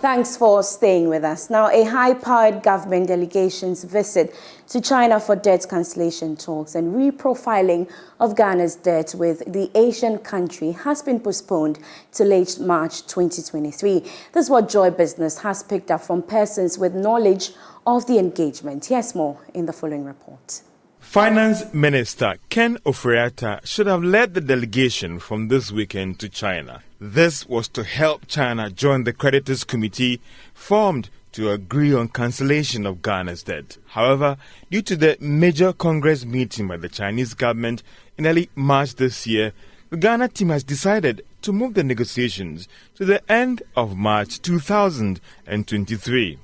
Thanks for staying with us. Now, a high-powered government delegation's visit to China for debt cancellation talks and reprofiling of Ghana's debt with the Asian country has been postponed to late March 2023. This is what Joy Business has picked up from persons with knowledge of the engagement. Here's more in the following report. Finance Minister Ken Ofori-Atta should have led the delegation from this weekend to China. This was to help China join the creditors committee formed to agree on cancellation of Ghana's debt. However, due to the major Congress meeting by the Chinese government in early March this year, the Ghana team has decided to move the negotiations to the end of March 2023.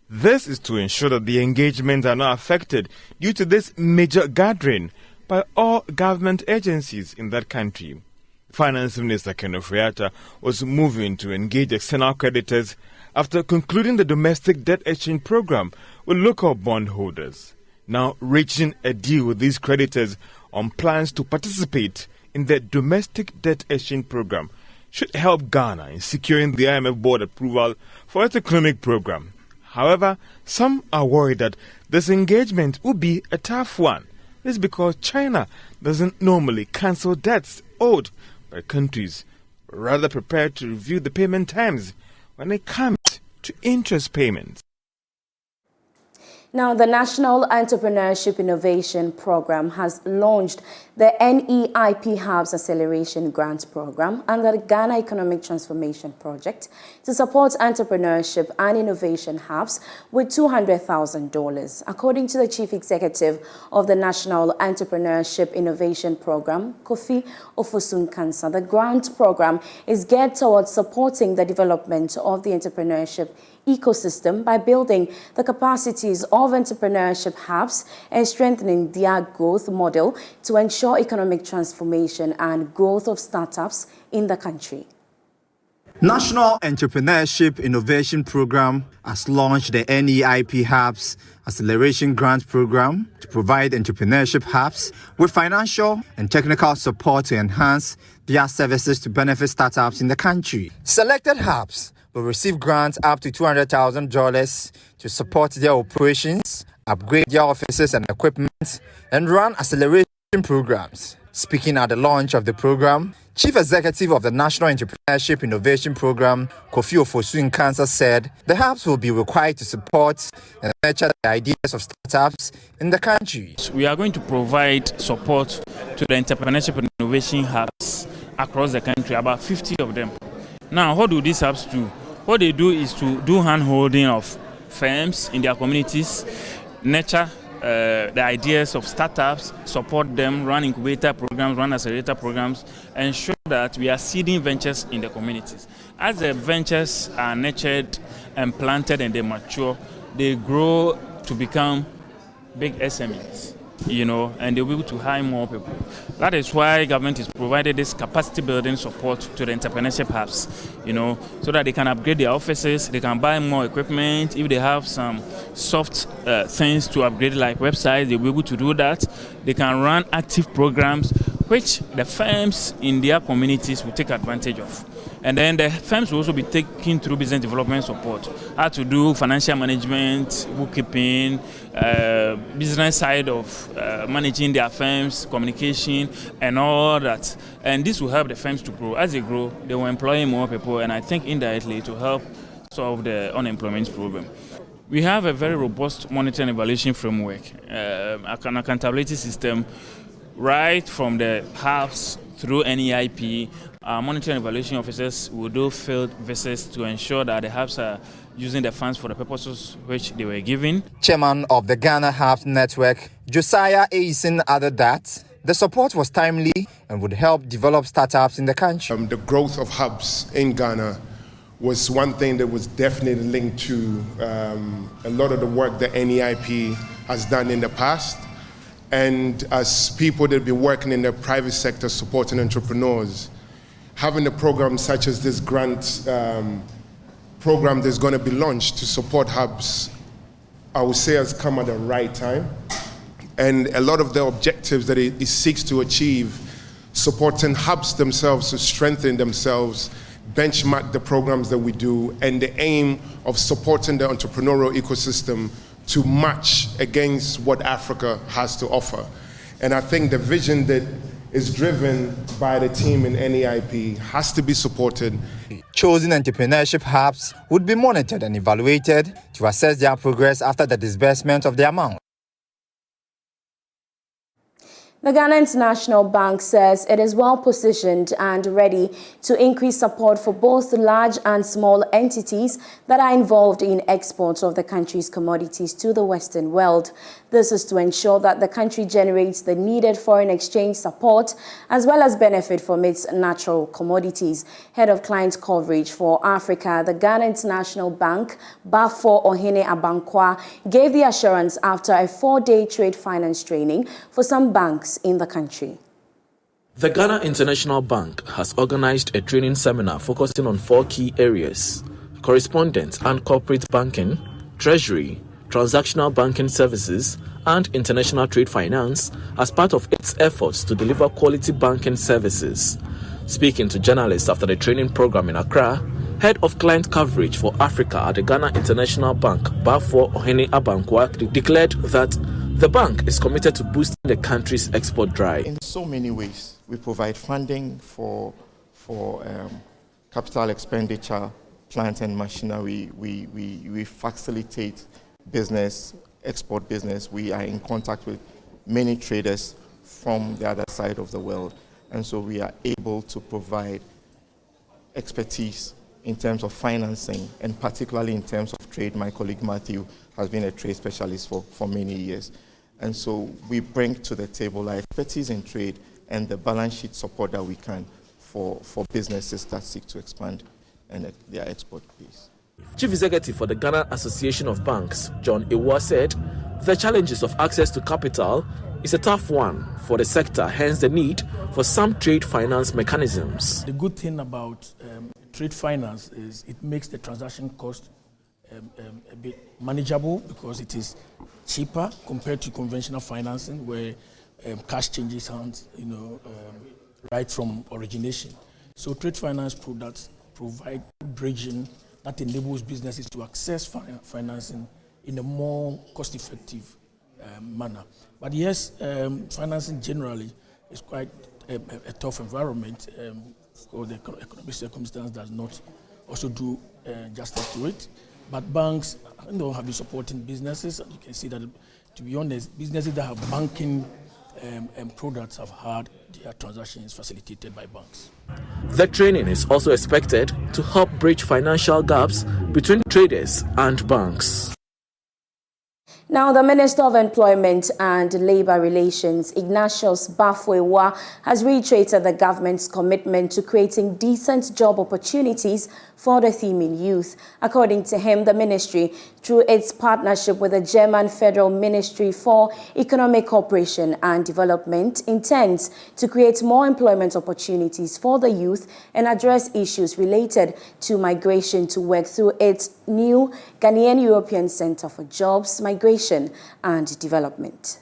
This is to ensure that the engagements are not affected due to this major gathering by all government agencies in that country. Finance Minister Ken Ofori-Atta was moving to engage external creditors after concluding the domestic debt exchange program with local bondholders. Now reaching a deal with these creditors on plans to participate in the domestic debt exchange program should help Ghana in securing the IMF board approval for its economic program. However, some are worried that this engagement will be a tough one. This is because China doesn't normally cancel debts owed by countries, but rather prepared to review the payment terms when it comes to interest payments. Now, the National Entrepreneurship Innovation Program has launched the NEIP Hubs Acceleration Grant Program under the Ghana Economic Transformation Project to support entrepreneurship and innovation hubs with $200,000. According to the Chief Executive of the National Entrepreneurship Innovation Program, Kofi Ofosun-Kansa, the grant program is geared towards supporting the development of the entrepreneurship ecosystem by building the capacities of entrepreneurship hubs and strengthening their growth model to ensure economic transformation and growth of startups in the country. National Entrepreneurship Innovation Program has launched the NEIP Hubs Acceleration Grant Program to provide entrepreneurship hubs with financial and technical support to enhance their services to benefit startups in the country. Selected hubs will receive grants up to $200,000 to support their operations, upgrade their offices and equipment, and run acceleration programs. Speaking at the launch of the program, Chief Executive of the National Entrepreneurship Innovation Program, Kofi Ofosun-Kansa, said the hubs will be required to support and nurture the ideas of startups in the country. We are going to provide support to the entrepreneurship and innovation hubs across the country, about 50 of them. Now, what do these hubs do? What they do is to do hand-holding of firms in their communities, nurture the ideas of startups, support them, run incubator programs, run accelerator programs, ensure that we are seeding ventures in the communities. As the ventures are nurtured and planted and they mature, they grow to become big SMEs, and they'll be able to hire more people. That is why government has provided this capacity building support to the entrepreneurship hubs, so that they can upgrade their offices, they can buy more equipment. If they have some soft things to upgrade, like websites, they'll be able to do that. They can run active programs, which the firms in their communities will take advantage of. And then the firms will also be taken through business development support, how to do financial management, bookkeeping, business side of managing their firms, communication, and all that. And this will help the firms to grow. As they grow, they will employ more people, and I think indirectly to help solve the unemployment problem. We have a very robust monitoring and evaluation framework, an accountability system, right from the hubs through NEIP. Our monitoring and evaluation officers will do field visits to ensure that the hubs are using the funds for the purposes which they were given. Chairman of the Ghana Hubs Network, Josiah Aisen, added that the support was timely and would help develop startups in the country. The growth of hubs in Ghana was one thing that was definitely linked to a lot of the work that NEIP has done in the past. And as people that have been working in the private sector supporting entrepreneurs, having a program such as this grant program that's going to be launched to support hubs, I would say has come at the right time. And a lot of the objectives that it seeks to achieve, supporting hubs themselves to strengthen themselves, benchmark the programs that we do, and the aim of supporting the entrepreneurial ecosystem to match against what Africa has to offer. And I think the vision that is driven by the team in NEIP has to be supported. Chosen entrepreneurship hubs would be monitored and evaluated to assess their progress after the disbursement of the amount. The Ghana International Bank says it is well positioned and ready to increase support for both large and small entities that are involved in exports of the country's commodities to the Western world. This is to ensure that the country generates the needed foreign exchange support as well as benefit from its natural commodities. Head of Client Coverage for Africa, the Ghana International Bank, Bafo Ohene Abankwa, gave the assurance after a 4-day trade finance training for some banks in the country. The Ghana International Bank has organized a training seminar focusing on 4 key areas: correspondent and corporate banking, treasury, transactional banking services, and international trade finance as part of its efforts to deliver quality banking services. Speaking to journalists after the training program in Accra, Head of Client Coverage for Africa at the Ghana International Bank, Bafo Ohene Abankwa, declared that the bank is committed to boosting the country's export drive. In so many ways, we provide funding for capital expenditure, plant and machinery. We facilitate business, export business. We are in contact with many traders from the other side of the world. And so we are able to provide expertise in terms of financing, and particularly in terms of trade. My colleague Matthew has been a trade specialist for many years. And so we bring to the table our expertise in trade and the balance sheet support that we can for businesses that seek to expand and their export base. Chief Executive for the Ghana Association of Banks, John Ewa, said the challenges of access to capital is a tough one for the sector, hence the need for some trade finance mechanisms. The good thing about trade finance is it makes the transaction cost a bit manageable because it is cheaper compared to conventional financing where cash changes hands, right from origination. So trade finance products provide bridging that enables businesses to access financing in a more cost-effective manner. But yes, financing generally is quite a tough environment because the economic circumstance does not also do justice to it. But banks have been supporting businesses, and you can see that, to be honest, businesses that have banking products have had their transactions facilitated by banks. The training is also expected to help bridge financial gaps between traders and banks. Now, the Minister of Employment and Labour Relations, Ignatius Bafo, has reiterated the government's commitment to creating decent job opportunities for the Themin youth. According to him, the ministry, through its partnership with the German Federal Ministry for Economic Cooperation and Development, intends to create more employment opportunities for the youth and address issues related to migration to work through its new Ghanaian European Center for Jobs, Migration and Development.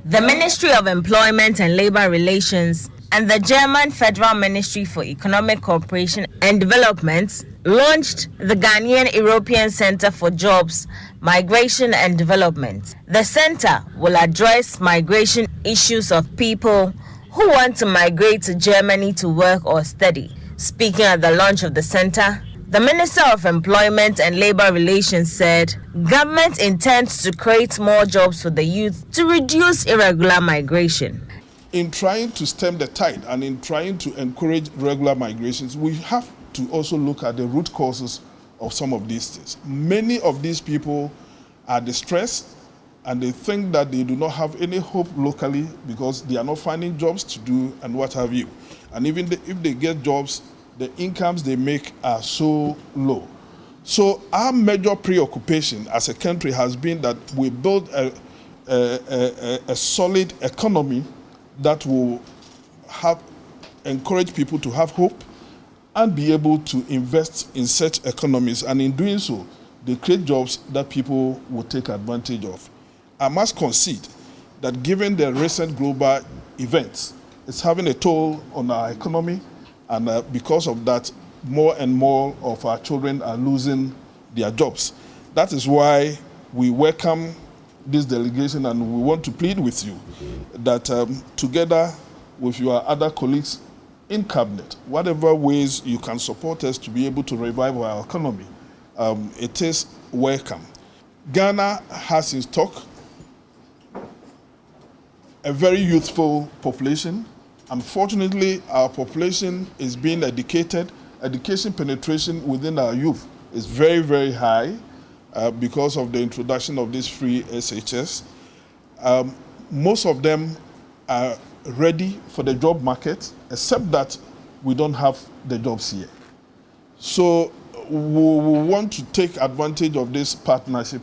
The Ministry of Employment and Labour Relations and the German Federal Ministry for Economic Cooperation and Development launched the Ghanaian European Center for Jobs, Migration and Development. The center will address migration issues of people who want to migrate to Germany to work or study. Speaking at the launch of the center, the Minister of Employment and Labour Relations said government intends to create more jobs for the youth to reduce irregular migration. In trying to stem the tide and in trying to encourage regular migrations, we have to also look at the root causes of some of these things. Many of these people are distressed and they think that they do not have any hope locally because they are not finding jobs to do and what have you. And even if they get jobs, the incomes they make are so low. So our major preoccupation as a country has been that we build a solid economy that will encourage people to have hope and be able to invest in such economies. And in doing so, they create jobs that people will take advantage of. I must concede that given the recent global events, it's having a toll on our economy. And because of that, more and more of our children are losing their jobs. That is why we welcome this delegation, and we want to plead with you that together with your other colleagues in cabinet, whatever ways you can support us to be able to revive our economy, it is welcome. Ghana has in stock a very youthful population. Unfortunately, our population is being educated. Education penetration within our youth is very, very high because of the introduction of this free SHS. Most of them are ready for the job market, except that we don't have the jobs here. So we want to take advantage of this partnership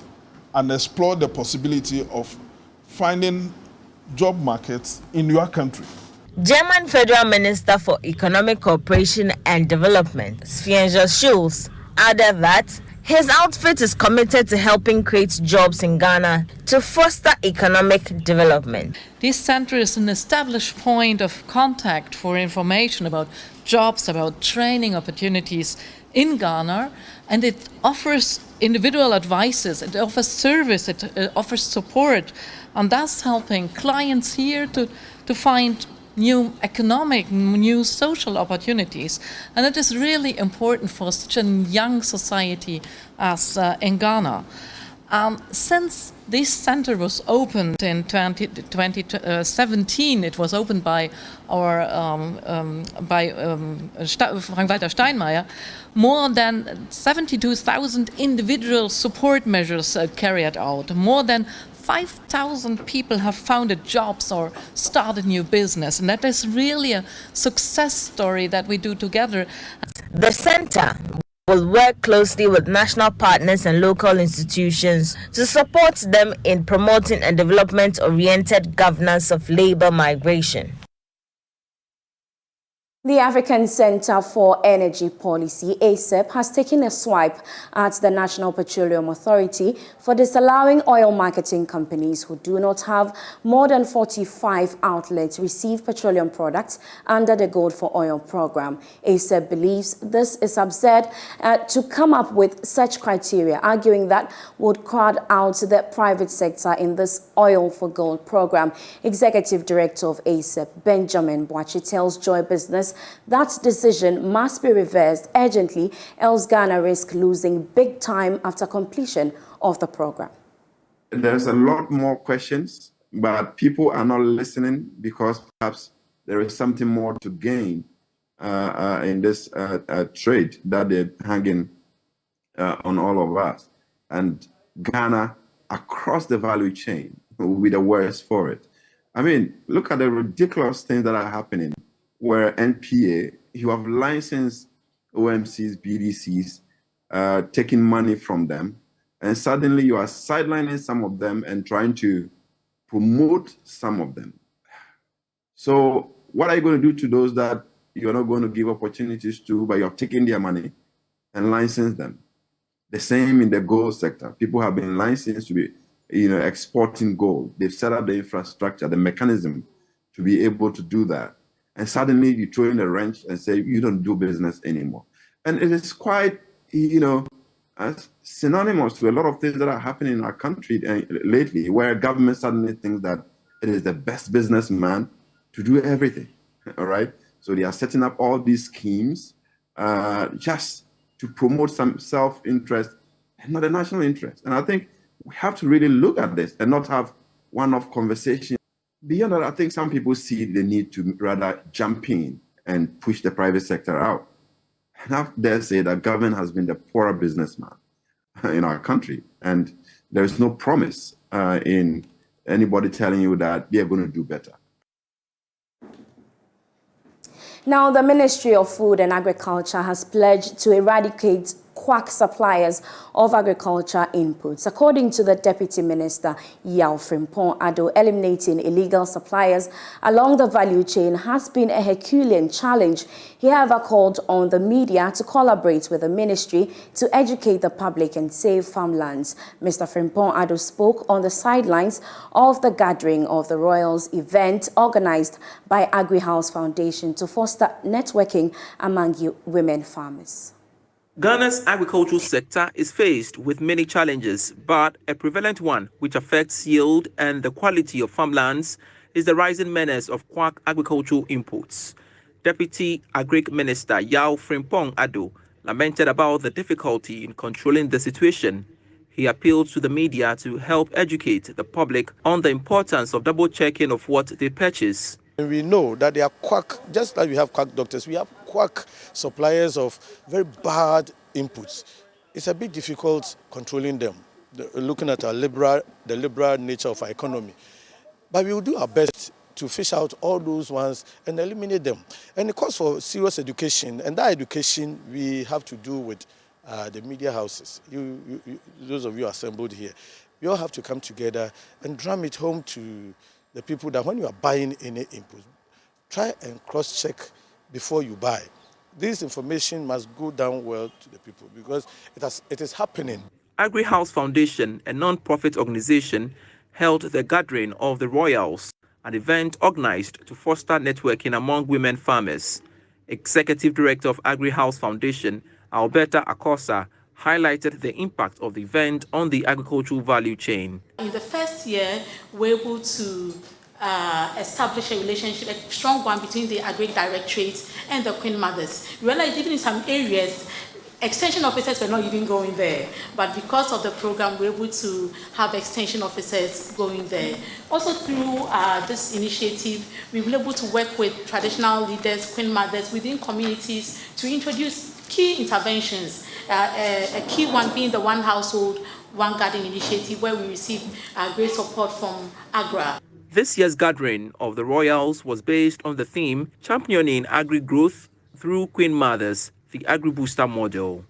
and explore the possibility of finding job markets in your country. German Federal Minister for Economic Cooperation and Development, Svenja Schulz, added that his outfit is committed to helping create jobs in Ghana to foster economic development. This center is an established point of contact for information about jobs, about training opportunities in Ghana, and it offers individual advices, it offers service, it offers support, and thus helping clients here to find new economic, new social opportunities. And it is really important for such a young society as in Ghana. Since this center was opened in 2017, it was opened by our Frank-Walter Steinmeier, more than 72,000 individual support measures carried out. More than 5,000 people have founded jobs or started new business, and that is really a success story that we do together. The center will work closely with national partners and local institutions to support them in promoting a development-oriented governance of labor migration. The African Center for Energy Policy, ACEP, has taken a swipe at the National Petroleum Authority for disallowing oil marketing companies who do not have more than 45 outlets receive petroleum products under the Gold for Oil program. ACEP believes this is absurd to come up with such criteria, arguing that would crowd out the private sector in this Oil for Gold program. Executive Director of ACEP, Benjamin Boachi, tells Joy Business that decision must be reversed urgently, else Ghana risks losing big time after completion of the program. There's a lot more questions, but people are not listening because perhaps there is something more to gain in this trade that they're hanging on all of us. And Ghana, across the value chain, will be the worst for it. I mean, look at the ridiculous things that are happening where NPA, you have licensed OMCs, BDCs, taking money from them, and suddenly you are sidelining some of them and trying to promote some of them. So what are you going to do to those that you're not going to give opportunities to, but you're taking their money and license them? The same in the gold sector. People have been licensed to be, exporting gold. They've set up the infrastructure, the mechanism to be able to do that. And suddenly you throw in a wrench and say, you don't do business anymore. And it is quite, synonymous to a lot of things that are happening in our country lately, where government suddenly thinks that it is the best businessman to do everything, all right? So they are setting up all these schemes just to promote some self-interest and not a national interest. And I think we have to really look at this and not have one-off conversation. Beyond that, I think some people see the need to rather jump in and push the private sector out. And I dare say that government has been the poorer businessman in our country. And there is no promise in anybody telling you that they are going to do better. Now, the Ministry of Food and Agriculture has pledged to eradicate quack suppliers of agriculture inputs. According to the Deputy Minister, Yao Frimpong Addo, eliminating illegal suppliers along the value chain has been a Herculean challenge. He, however, called on the media to collaborate with the ministry to educate the public and save farmlands. Mr. Frimpong Addo spoke on the sidelines of the gathering of the Royals event organized by AgriHouse Foundation to foster networking among women farmers. Ghana's agricultural sector is faced with many challenges, but a prevalent one which affects yield and the quality of farmlands is the rising menace of quack agricultural imports. Deputy Agric Minister Yao Frimpong Addo lamented about the difficulty in controlling the situation. He appealed to the media to help educate the public on the importance of double-checking of what they purchase. We know that they are quack, just like we have quack doctors, we have quack suppliers of very bad inputs. It's a bit difficult controlling them, looking at the liberal nature of our economy. But we will do our best to fish out all those ones and eliminate them. And it calls for serious education, and that education we have to do with the media houses. Those of you assembled here, we all have to come together and drum it home to the people that when you are buying any input, try and cross-check before you buy. This information must go down well to the people because it is happening. AgriHouse Foundation, a non-profit organization, held the gathering of the Royals, an event organized to foster networking among women farmers. Executive Director of AgriHouse Foundation, Alberta Akosa, highlighted the impact of the event on the agricultural value chain. In the first year, we were able to establish a relationship, a strong one between the Agri Directorate and the Queen Mothers. We realized even in some areas, extension officers were not even going there, but because of the program, we were able to have extension officers going there. Also through this initiative, we were able to work with traditional leaders, Queen Mothers within communities to introduce key interventions, a key one being the One Household, One Garden initiative, where we received great support from AGRA. This year's gathering of the Royals was based on the theme championing agri-growth through Queen Mothers, the Agri-Booster model.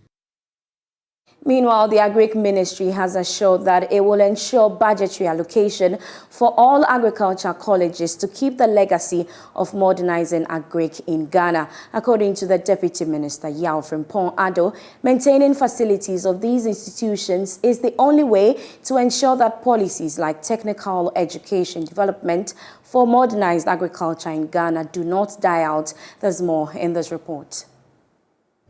Meanwhile, the Agric Ministry has assured that it will ensure budgetary allocation for all agriculture colleges to keep the legacy of modernizing Agric in Ghana. According to the Deputy Minister, Yao Frimpong Addo, maintaining facilities of these institutions is the only way to ensure that policies like technical education development for modernized agriculture in Ghana do not die out. There's more in this report.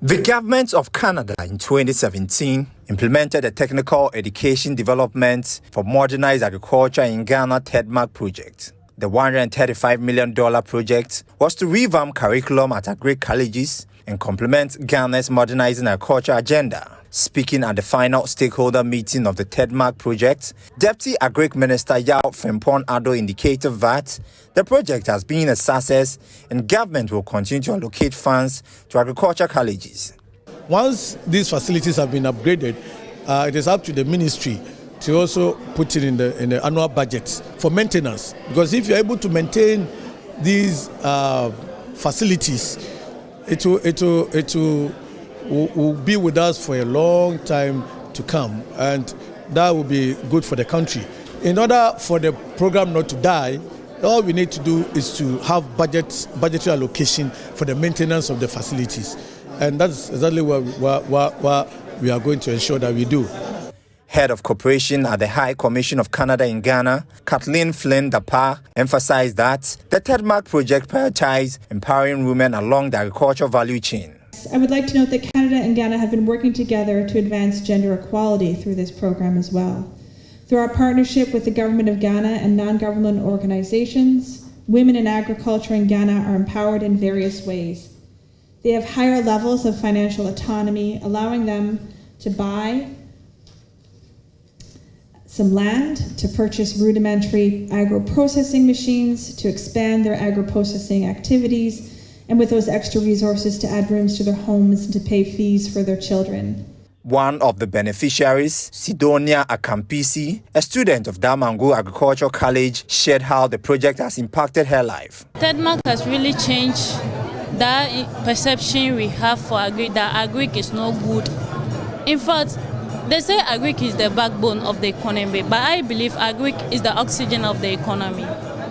The government of Canada in 2017 implemented a technical education development for modernized agriculture in Ghana TEDMAC project. The $135 million project was to revamp curriculum at agri colleges and complement Ghana's modernizing agriculture agenda. Speaking at the final stakeholder meeting of the TEDMAC project, Deputy Agric Minister Yao Frimpong Addo indicated that the project has been a success and government will continue to allocate funds to agriculture colleges. Once these facilities have been upgraded, it is up to the ministry to also put it in the annual budget for maintenance. Because if you're able to maintain these facilities, it will be with us for a long time to come, and that will be good for the country. In order for the program not to die, all we need to do is to have budgetary allocation for the maintenance of the facilities, and that's exactly what we are going to ensure that we do. Head of Cooperation at the High Commission of Canada in Ghana, Kathleen Flynn Dapa, emphasized that the TEDMAC project prioritizes empowering women along the agricultural value chain. I would like to note that Canada and Ghana have been working together to advance gender equality through this program as well. Through our partnership with the Government of Ghana and non-government organizations, women in agriculture in Ghana are empowered in various ways. They have higher levels of financial autonomy, allowing them to buy some land, to purchase rudimentary agro-processing machines, to expand their agro-processing activities, and with those extra resources to add rooms to their homes and to pay fees for their children. One of the beneficiaries, Sidonia Akampisi, a student of Damangu Agricultural College, shared how the project has impacted her life. TEDMAC has really changed that perception we have for agri, that agri is no good. In fact, they say agric is the backbone of the economy, but I believe agric is the oxygen of the economy.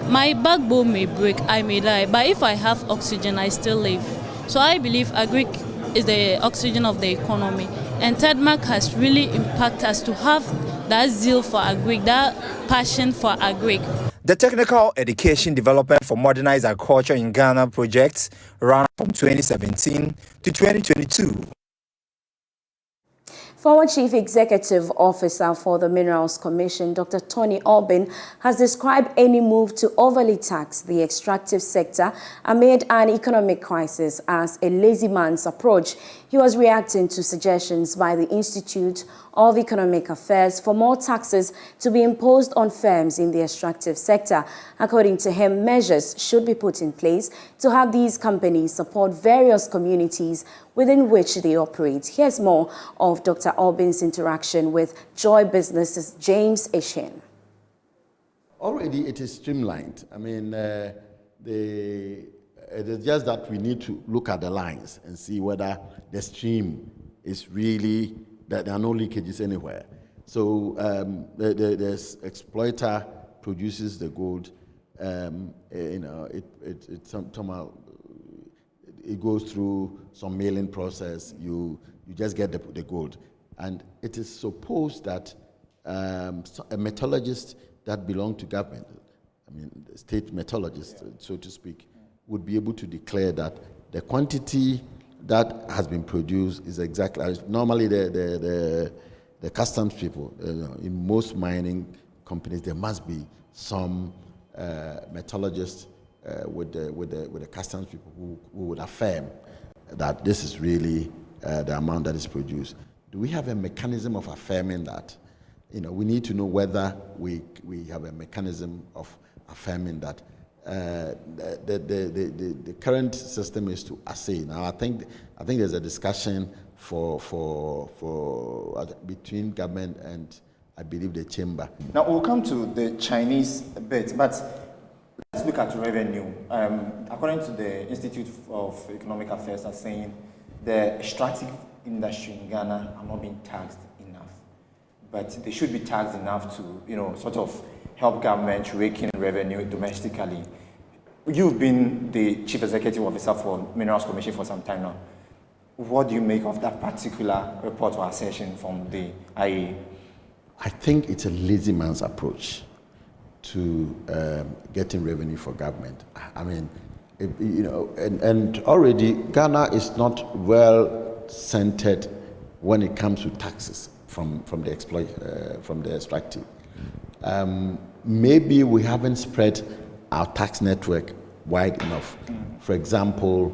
My backbone may break, I may die, but if I have oxygen, I still live. So I believe agric is the oxygen of the economy. And TEDMAC has really impacted us to have that zeal for agric, that passion for agric. The Technical Education Development for Modernized Agriculture in Ghana project ran from 2017 to 2022. Former Chief Executive Officer for the Minerals Commission, Dr. Tony Albin, has described any move to overly tax the extractive sector amid an economic crisis as a lazy man's approach. He was reacting to suggestions by the Institute of Economic Affairs for more taxes to be imposed on firms in the extractive sector. According to him, measures should be put in place to have these companies support various communities within which they operate. Here's more of Dr. Albin's interaction with Joy Business's James Eshin. Already it is streamlined. I mean, it is just that we need to look at the lines and see whether the stream is really, that there are no leakages anywhere. So the exploiter produces the gold, it goes through some milling process, you just get the gold. And it is supposed that a metallurgist that belongs to government, I mean, the state metallurgist, so to speak, would be able to declare that the quantity that has been produced is exactly, normally the customs people, in most mining companies, there must be some metallurgist with the customs people who would affirm that this is really the amount that is produced. Do we have a mechanism of affirming that? We need to know whether we have a mechanism of affirming that. The current system is to assay. Now, I think there's a discussion between government and I believe the chamber. Now we'll come to the Chinese bit, but let's look at revenue. According to the Institute of Economic Affairs, are saying the extractive industry in Ghana are not being taxed enough, but they should be taxed enough to, sort of help government rake in revenue domestically. You've been the Chief Executive Officer for Minerals Commission for some time now. What do you make of that particular report or assertion from the IEA? I think it's a lazy man's approach to getting revenue for government. I mean, and already Ghana is not well centered when it comes to taxes from the extractive. Maybe we haven't spread our tax network wide enough. For example,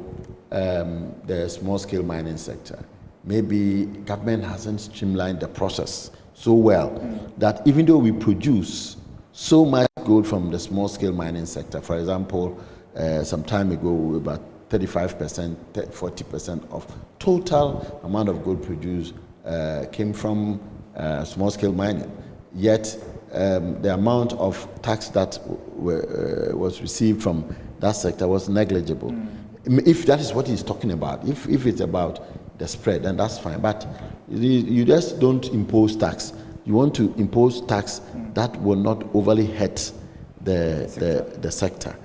the small-scale mining sector. Maybe government hasn't streamlined the process so well that even though we produce so much gold from the small-scale mining sector, for example, some time ago, about 35%, 40% of total amount of gold produced came from small-scale mining. Yet, the amount of tax that was received from that sector was negligible. If that is what he's talking about, if it's about the spread, then that's fine. But you just don't impose tax. You want to impose tax that will not overly hurt the sector.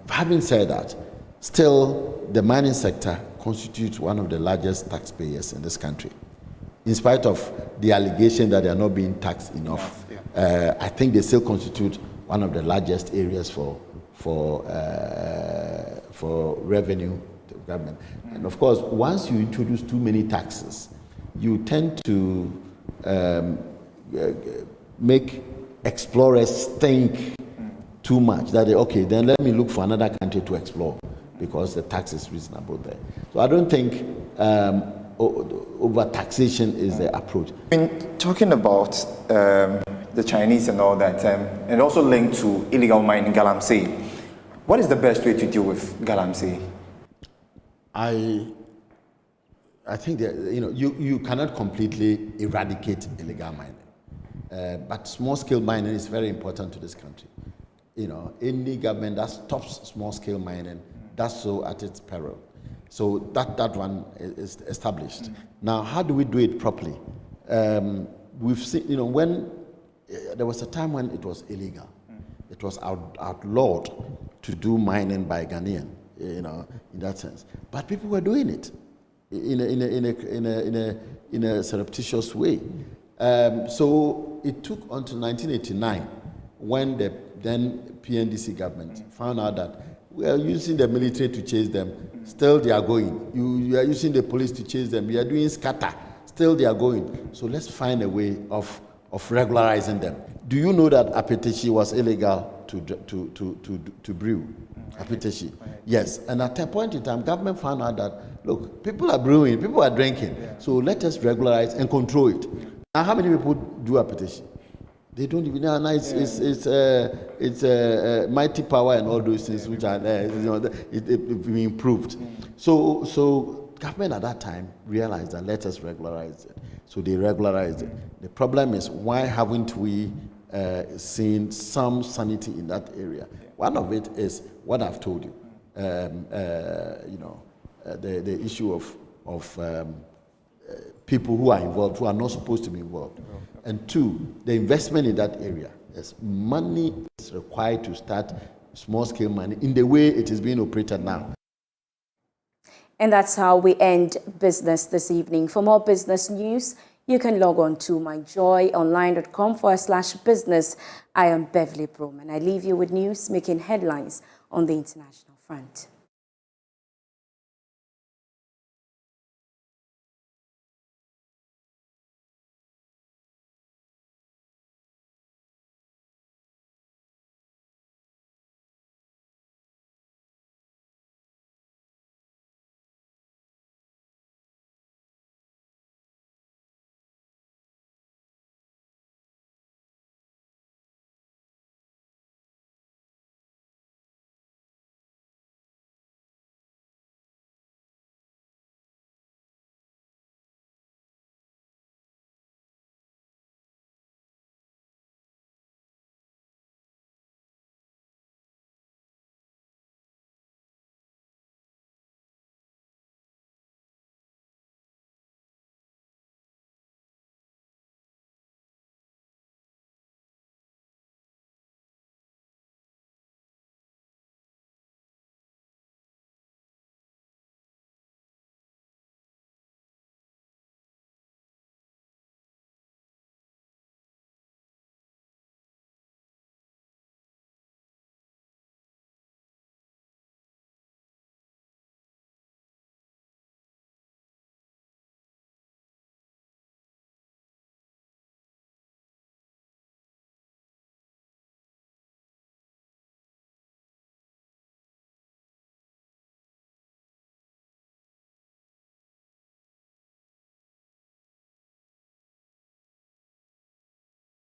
Having said that, still the mining sector constitutes one of the largest taxpayers in this country. In spite of the allegation that they are not being taxed enough, I think they still constitute one of the largest areas for revenue to government. And of course, once you introduce too many taxes, you tend to make explorers think too much. That okay, then let me look for another country to explore because the tax is reasonable there. So I don't think over taxation is the approach. In talking about the Chinese and all that, and also linked to illegal mining galamsey, what is the best way to deal with galamsey? I think that you cannot completely eradicate illegal mining, but small-scale mining is very important to this country. Any government that stops small-scale mining does so at its peril. So that one is established. Now, how do we do it properly? We've seen, when there was a time when it was illegal. It was outlawed to do mining by Ghanaian, in that sense. But people were doing it in a surreptitious way. So it took until 1989 when the then PNDC government found out that we are using the military to chase them, still they are going. You are using the police to chase them, you are doing scatter, still they are going. So let's find a way of regularizing them. Do you know that Apetishi was illegal to brew? Apetishi. Yes. And at a point in time, government found out that, look, people are brewing, people are drinking. So let us regularize and control it. Now, how many people do Apetishi? They don't even know. It's mighty power and all those things which are there. It improved. So government at that time realized that let us regularize it. So they regularized it. The problem is, why haven't we seen some sanity in that area? One of it is what I've told you. The issue of people who are involved who are not supposed to be involved. And two, the investment in that area. Yes, money is required to start small-scale mining in the way it is being operated now. And that's how we end business this evening. For more business news, you can log on to myjoyonline.com/business. I am Beverly Broohm, and I leave you with news making headlines on the international front.